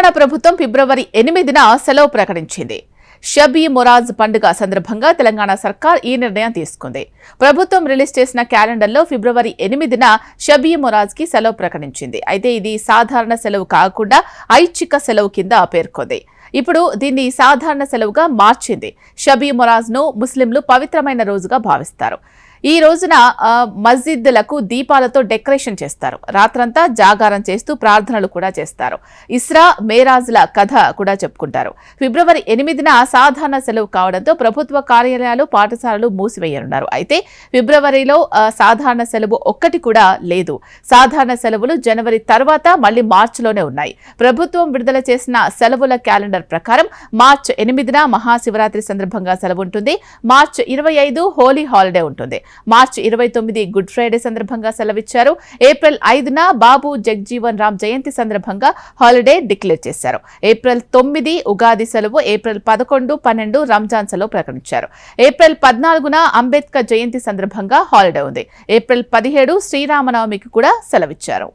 తెలంగాణ ప్రభుత్వం ఫిబ్రవరి 8న సెలవు ప్రకటించింది. షబీ మొరాజ్ పండుగ సందర్భంగా తెలంగాణ సర్కార్ ఈ నిర్ణయం తీసుకుంది. ప్రభుత్వం రిలీజ్ చేసిన క్యాలెండర్లో ఫిబ్రవరి 8న షబీ మొరాజ్ కి సెలవు ప్రకటించింది. అయితే ఇది సాధారణ సెలవు కాకుండా ఐచ్ఛిక సెలవు కింద పేర్కొంది. ఇప్పుడు దీన్ని సాధారణ సెలవుగా మార్చింది. షబీ మొరాజ్ ను ముస్లింలు పవిత్రమైన రోజుగా భావిస్తారు. ఈ రోజున మస్జిద్లకు దీపాలతో డెకరేషన్ చేస్తారు. రాత్రంతా జాగారం చేస్తూ ప్రార్థనలు కూడా చేస్తారు. ఇస్రా మేరాజ్ల కథ కూడా చెప్పుకుంటారు. ఫిబ్రవరి 8న సాధారణ సెలవు కావడంతో ప్రభుత్వ కార్యాలయాలు, పాఠశాలలు మూసివేయనున్నారు. అయితే ఫిబ్రవరిలో సాధారణ సెలవు ఒక్కటి కూడా లేదు. సాధారణ సెలవులు జనవరి తర్వాత మళ్లీ మార్చిలోనే ఉన్నాయి. ప్రభుత్వం విడుదల చేసిన సెలవుల క్యాలెండర్ ప్రకారం మార్చి 8న మహాశివరాత్రి సందర్భంగా సెలవు ఉంటుంది. మార్చి 25 హోలీ హాలిడే ఉంటుంది. మార్చి 29 గుడ్ ఫ్రైడే సందర్భంగా సెలవిచ్చారు. ఏప్రిల్ 5న బాబు జగ్జీవన్ రామ్ జయంతి సందర్భంగా హాలిడే డిక్లేర్ చేశారు. ఏప్రిల్ 9 ఉగాది సెలవు, ఏప్రిల్ 11, 12 రంజాన్ సెలవు ప్రకటించారు. ఏప్రిల్ 14న అంబేద్కర్ జయంతి సందర్భంగా హాలిడే ఉంది. ఏప్రిల్ 17 శ్రీరామనవమికి కూడా సెలవిచ్చారు.